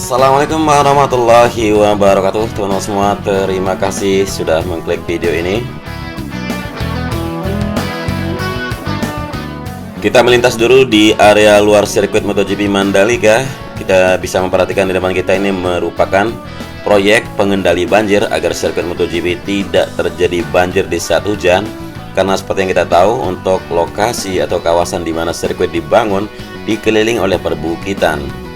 Assalamualaikum warahmatullahi wabarakatuh. Teman-teman semua, terima kasih sudah mengklik video ini. Kita melintas dulu di area luar sirkuit MotoGP Mandalika. Kita bisa memperhatikan di depan kita ini merupakan proyek pengendali banjir agar sirkuit MotoGP tidak terjadi banjir di saat hujan. Karena seperti yang kita tahu, untuk lokasi atau kawasan di mana sirkuit dibangun dikelilingi oleh perbukitan.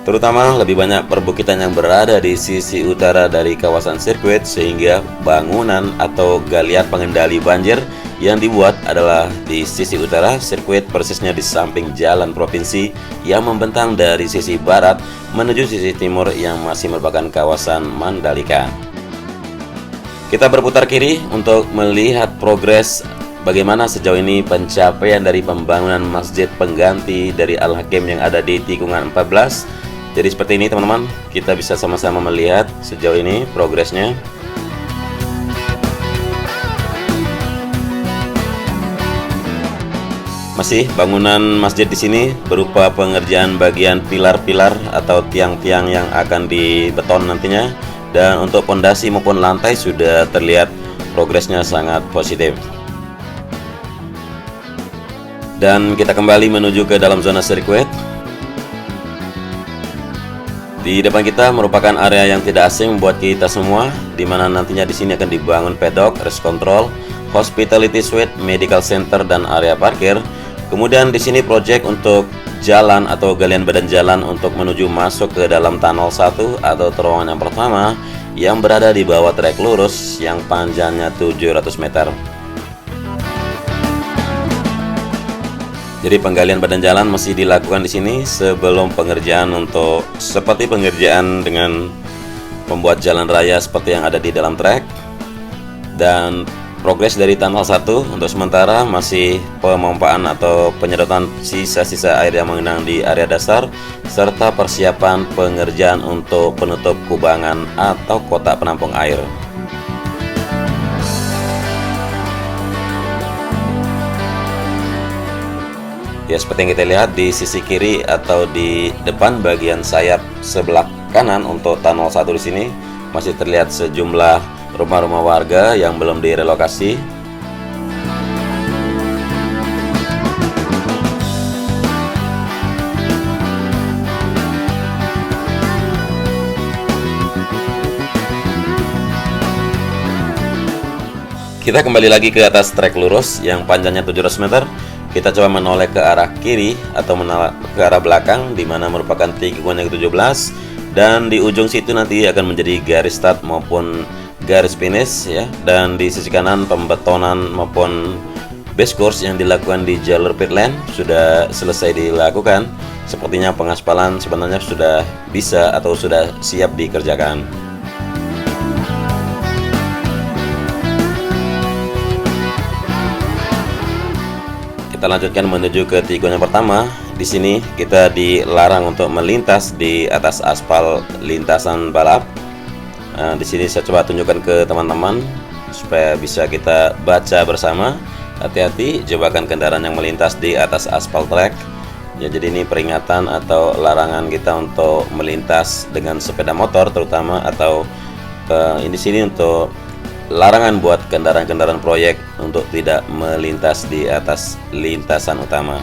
Terutama lebih banyak perbukitan yang berada di sisi utara dari kawasan sirkuit, sehingga bangunan atau galian pengendali banjir yang dibuat adalah di sisi utara sirkuit, persisnya di samping jalan provinsi yang membentang dari sisi barat menuju sisi timur yang masih merupakan kawasan Mandalika. Kita berputar kiri untuk melihat progres bagaimana sejauh ini pencapaian dari pembangunan masjid pengganti dari Al-Hakim yang ada di tikungan 14. Jadi seperti ini teman-teman, kita bisa sama-sama melihat sejauh ini progresnya. Masih bangunan masjid di sini berupa pengerjaan bagian pilar-pilar atau tiang-tiang yang akan dibeton nantinya, dan untuk pondasi maupun lantai sudah terlihat progresnya sangat positif. Dan kita kembali menuju ke dalam zona sirkuit. Di depan kita merupakan area yang tidak asing buat kita semua, di mana nantinya di sini akan dibangun pedok, race control, hospitality suite, medical center, dan area parkir. Kemudian di sini project untuk jalan atau galian badan jalan untuk menuju masuk ke dalam tunnel 1 atau terowongan yang pertama yang berada di bawah trek lurus yang panjangnya 700 meter. Jadi penggalian badan jalan masih dilakukan di sini sebelum pengerjaan untuk seperti pengerjaan dengan membuat jalan raya seperti yang ada di dalam trek. Dan progres dari tunnel 1 untuk sementara masih pemompaan atau penyedotan sisa-sisa air yang mengenang di area dasar, serta persiapan pengerjaan untuk penutup kubangan atau kotak penampung air. Ya, seperti yang kita lihat di sisi kiri atau di depan bagian sayap sebelah kanan untuk tunnel 1 di sini masih terlihat sejumlah rumah-rumah warga yang belum direlokasi. Kita kembali lagi ke atas trek lurus yang panjangnya 700 meter. Kita coba menoleh ke arah kiri atau menoleh ke arah belakang, di mana merupakan tikungan yang 17, dan di ujung situ nanti akan menjadi garis start maupun garis finish ya. Dan di sisi kanan pembetonan maupun base course yang dilakukan di jalur pit lane sudah selesai dilakukan. Sepertinya pengaspalan sebenarnya sudah bisa atau sudah siap dikerjakan. Kita lanjutkan menuju ke tikungan yang pertama. Di sini kita dilarang untuk melintas di atas aspal lintasan balap. Nah, di sini saya coba tunjukkan ke teman-teman supaya bisa kita baca bersama. Hati-hati, jauhkan kendaraan yang melintas di atas aspal track. Ya, jadi ini peringatan atau larangan kita untuk melintas dengan sepeda motor terutama, atau ini sini untuk larangan buat kendaraan-kendaraan proyek untuk tidak melintas di atas lintasan utama.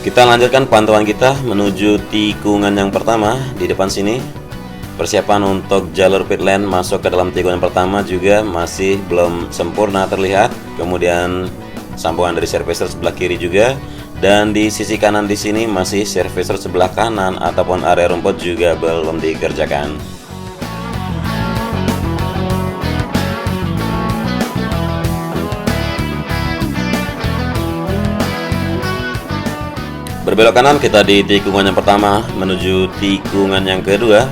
Kita lanjutkan pantauan kita menuju tikungan yang pertama di depan sini. Persiapan untuk jalur pit lane masuk ke dalam tikungan pertama juga masih belum sempurna terlihat. Kemudian sambungan dari servicer sebelah kiri juga, dan di sisi kanan di sini masih servicer sebelah kanan ataupun area rumput juga belum dikerjakan. Berbelok kanan kita di tikungan yang pertama menuju tikungan yang kedua.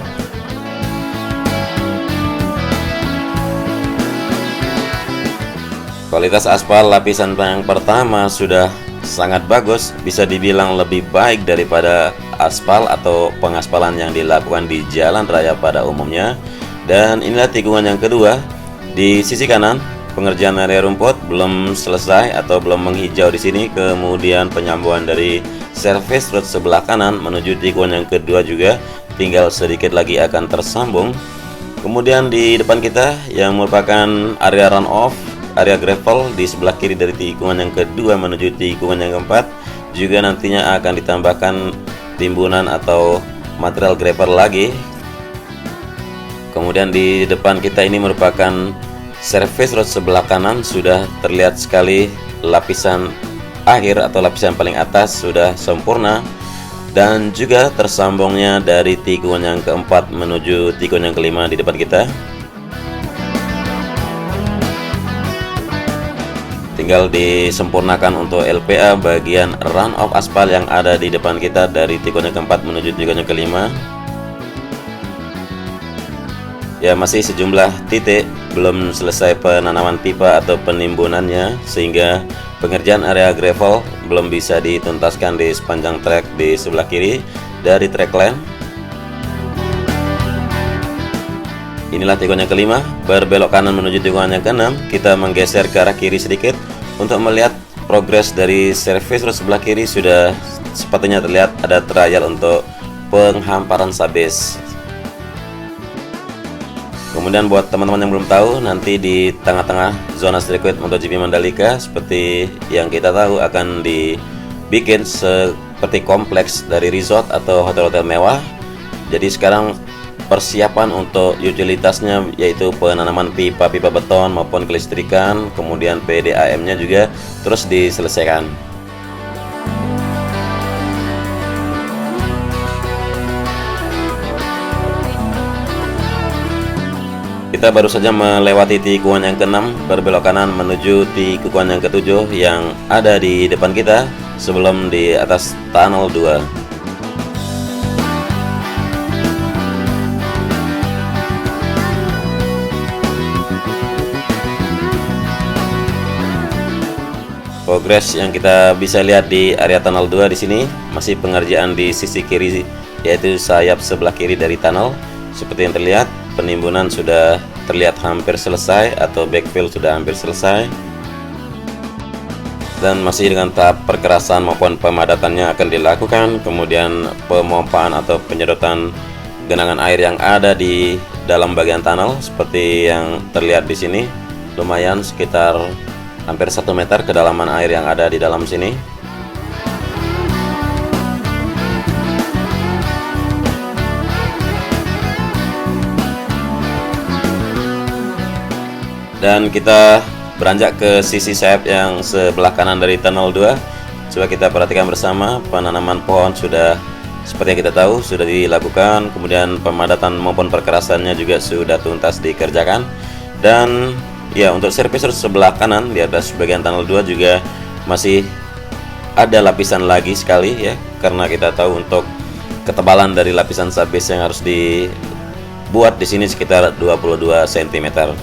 Kualitas aspal lapisan yang pertama sudah sangat bagus, bisa dibilang lebih baik daripada aspal atau pengaspalan yang dilakukan di jalan raya pada umumnya. Dan inilah tikungan yang kedua. Di sisi kanan, pengerjaan area rumput belum selesai atau belum menghijau di sini. Kemudian penyambungan dari service road sebelah kanan menuju tikungan yang kedua juga tinggal sedikit lagi akan tersambung. Kemudian di depan kita yang merupakan area runoff, area gravel di sebelah kiri dari tikungan yang kedua menuju tikungan yang keempat juga nantinya akan ditambahkan timbunan atau material gravel lagi. Kemudian di depan kita ini merupakan service road sebelah kanan, sudah terlihat sekali lapisan akhir atau lapisan paling atas sudah sempurna, dan juga tersambungnya dari tikungan yang keempat menuju tikungan yang kelima di depan kita. Tinggal disempurnakan untuk LPA bagian run off aspal yang ada di depan kita dari tikungan yang keempat menuju tikungan yang kelima. Ya, masih sejumlah titik belum selesai penanaman pipa atau penimbunannya, sehingga pengerjaan area gravel belum bisa dituntaskan di sepanjang trek di sebelah kiri dari trek line. Inilah tikungan yang kelima, berbelok kanan menuju tikungan yang keenam. Kita menggeser ke arah kiri sedikit untuk melihat progres dari service road sebelah kiri. Sudah sepatutnya terlihat ada trial untuk penghamparan sabes. Kemudian buat teman-teman yang belum tahu, nanti di tengah-tengah zona sirkuit MotoGP Mandalika seperti yang kita tahu akan dibikin seperti kompleks dari resort atau hotel-hotel mewah. Jadi sekarang persiapan untuk utilitasnya yaitu penanaman pipa-pipa beton maupun kelistrikan, kemudian PDAM-nya juga terus diselesaikan. Kita baru saja melewati tikungan yang keenam, berbelok kanan menuju tikungan yang ketujuh yang ada di depan kita sebelum di atas tunnel 2. Progres yang kita bisa lihat di area tunnel 2 di sini masih pengerjaan di sisi kiri, yaitu sayap sebelah kiri dari tunnel. Seperti yang terlihat, penimbunan sudah terlihat hampir selesai atau backfill sudah hampir selesai, dan masih dengan tahap perkerasan maupun pemadatannya akan dilakukan. Kemudian pemompaan atau penyedotan genangan air yang ada di dalam bagian tunnel seperti yang terlihat di sini, lumayan sekitar hampir 1 meter kedalaman air yang ada di dalam sini. Dan kita beranjak ke sisi sayap yang sebelah kanan dari tunnel 2. Coba kita perhatikan bersama, penanaman pohon sudah seperti yang kita tahu sudah dilakukan, kemudian pemadatan maupun perkerasannya juga sudah tuntas dikerjakan. Dan ya, untuk service road sebelah kanan di atas bagian tunnel 2 juga masih ada lapisan lagi sekali ya, karena kita tahu untuk ketebalan dari lapisan sabes yang harus dibuat di sini sekitar 22 cm.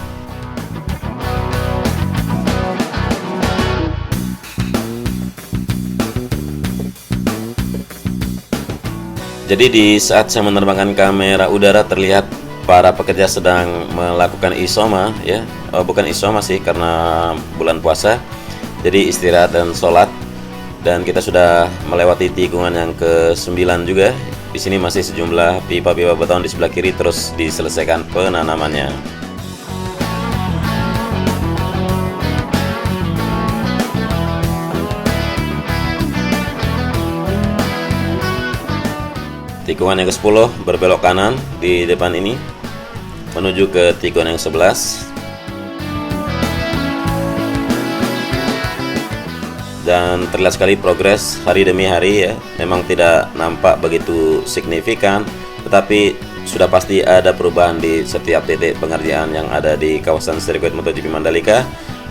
Jadi di saat saya menerbangkan kamera udara terlihat para pekerja sedang melakukan isoma ya. Bukan isoma sih, karena bulan puasa. Jadi istirahat dan sholat. Dan kita sudah melewati tikungan yang ke-9 juga. Di sini masih sejumlah pipa-pipa beton di sebelah kiri terus diselesaikan penanamannya. Tikungan yang ke-10 berbelok kanan di depan ini menuju ke tikungan yang 11. Dan terlihat sekali progres hari demi hari ya. Memang tidak nampak begitu signifikan, tetapi sudah pasti ada perubahan di setiap titik pengerjaan yang ada di kawasan sirkuit MotoGP Mandalika.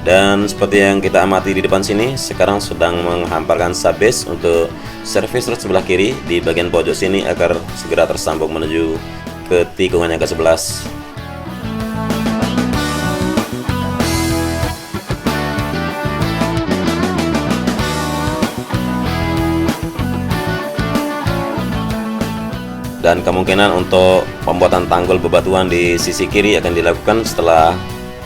Dan seperti yang kita amati di depan sini, sekarang sedang menghamparkan sabes untuk service road sebelah kiri di bagian pojok sini agar segera tersambung menuju ke tikungan yang ke-11. Dan kemungkinan untuk pembuatan tanggul bebatuan di sisi kiri akan dilakukan setelah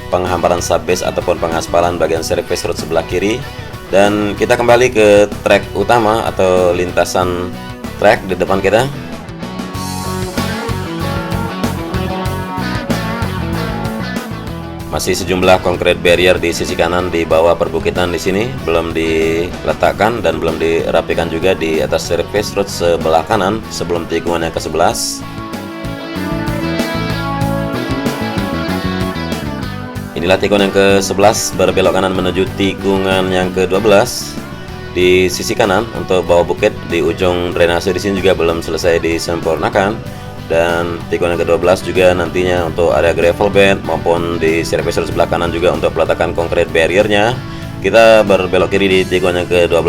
penghamparan subbase ataupun pengaspalan bagian service road sebelah kiri. Dan kita kembali ke trek utama atau lintasan trek di depan kita. Masih sejumlah concrete barrier di sisi kanan di bawah perbukitan di sini belum diletakkan dan belum dirapikan juga di atas service road sebelah kanan sebelum tikungan yang ke-11. Inilah tikungan yang ke-11 berbelok kanan menuju tikungan yang ke-12 di sisi kanan untuk bawah bukit. Di ujung drainase di sini juga belum selesai disempurnakan. Dan tikungan yang ke-12 juga nantinya untuk area gravel bed maupun di service road sebelah kanan juga untuk peletakan concrete barriernya. Kita berbelok kiri di tikungan yang ke-12.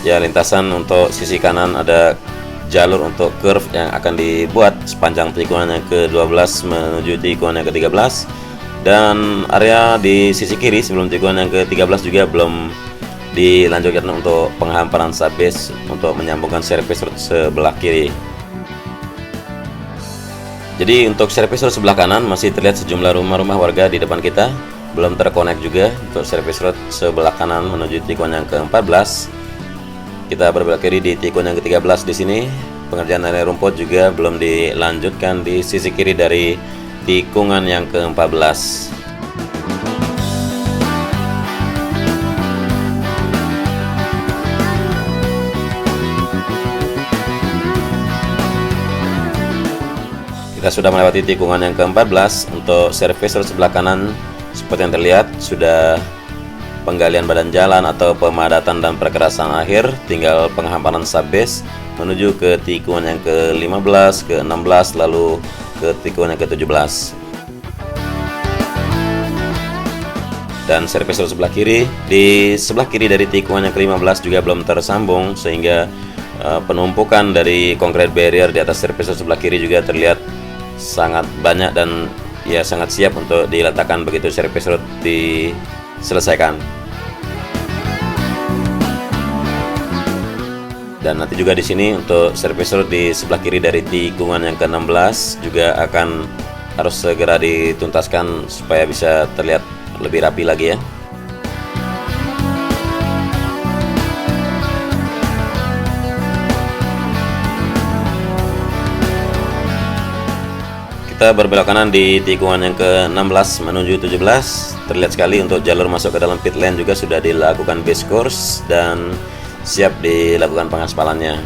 Ya, lintasan untuk sisi kanan ada jalur untuk curve yang akan dibuat sepanjang tikungan yang ke-12 menuju tikungan yang ke-13. Dan area di sisi kiri sebelum tikungan yang ke-13 juga belum dilanjutkan untuk penghamparan subbase untuk menyambungkan service road sebelah kiri. Jadi untuk service road sebelah kanan masih terlihat sejumlah rumah-rumah warga di depan kita, belum terkonek juga untuk service road sebelah kanan menuju tikungan yang ke-14. Kita berbelok kiri di tikungan yang ke-13 di sini. Pengerjaan area rumput juga belum dilanjutkan di sisi kiri dari tikungan yang ke-14. Kita sudah melewati tikungan yang ke-14. Untuk service road sebelah kanan seperti yang terlihat sudah penggalian badan jalan atau pemadatan dan perkerasan akhir, tinggal penghamparan subbase menuju ke tikungan yang ke-15, ke-16 lalu ke tikungan yang ke-17. Dan service road sebelah kiri, di sebelah kiri dari tikungan yang ke-15 juga belum tersambung, sehingga penumpukan dari concrete barrier di atas service road sebelah kiri juga terlihat sangat banyak dan ya sangat siap untuk diletakkan begitu service road diselesaikan. Dan nanti juga di sini untuk service road di sebelah kiri dari tikungan yang ke-16 juga akan harus segera dituntaskan supaya bisa terlihat lebih rapi lagi ya. Kita berbelok kanan di tikungan yang ke-16 menuju 17. Terlihat sekali untuk jalur masuk ke dalam pit lane juga sudah dilakukan base course dan siap dilakukan pengaspalannya.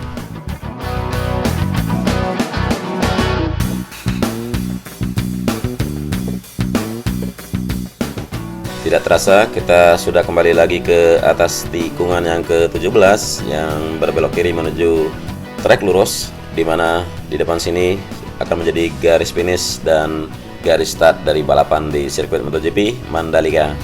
Tidak terasa kita sudah kembali lagi ke atas tikungan yang ke-17 yang berbelok kiri menuju trek lurus, di mana di depan sini akan menjadi garis finish dan garis start dari balapan di sirkuit MotoGP Mandalika.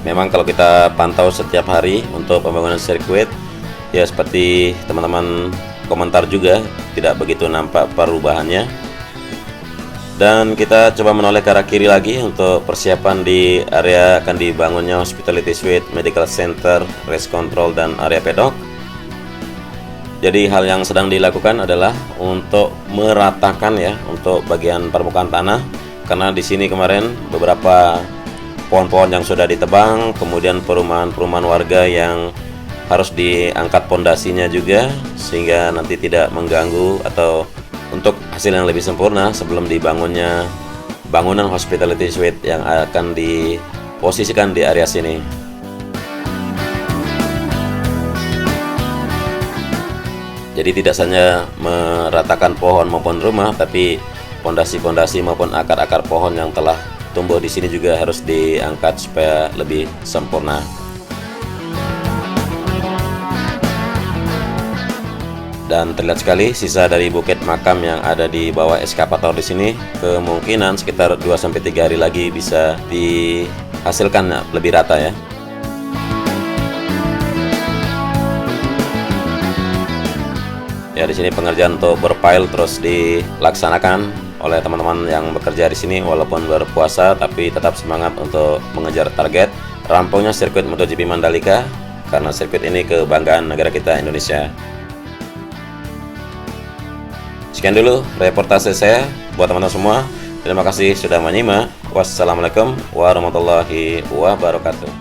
Memang kalau kita pantau setiap hari untuk pembangunan sirkuit, ya seperti teman-teman komentar juga, tidak begitu nampak perubahannya. Dan kita coba menoleh ke arah kiri lagi untuk persiapan di area akan dibangunnya Hospitality Suite, Medical Center, Race Control, dan area pedok. Jadi hal yang sedang dilakukan adalah untuk meratakan ya untuk bagian permukaan tanah, karena di sini kemarin beberapa pohon-pohon yang sudah ditebang, kemudian perumahan-perumahan warga yang harus diangkat pondasinya juga, sehingga nanti tidak mengganggu atau untuk hasil yang lebih sempurna sebelum dibangunnya bangunan Hospitality Suite yang akan diposisikan di area sini. Jadi tidak hanya meratakan pohon maupun rumah, tapi pondasi-pondasi maupun akar-akar pohon yang telah tumbuh di sini juga harus diangkat supaya lebih sempurna. Dan terlihat sekali sisa dari bukit makam yang ada di bawah eskavator di sini. Kemungkinan sekitar 2-3 hari lagi bisa dihasilkan lebih rata ya. Ya, di sini pengerjaan untuk berpile terus dilaksanakan oleh teman-teman yang bekerja di sini, walaupun berpuasa tapi tetap semangat untuk mengejar target rampungnya sirkuit MotoGP Mandalika, karena sirkuit ini kebanggaan negara kita, Indonesia. Sekian dulu reportase saya buat teman-teman semua. Terima kasih sudah menyimak. Wassalamualaikum warahmatullahi wabarakatuh.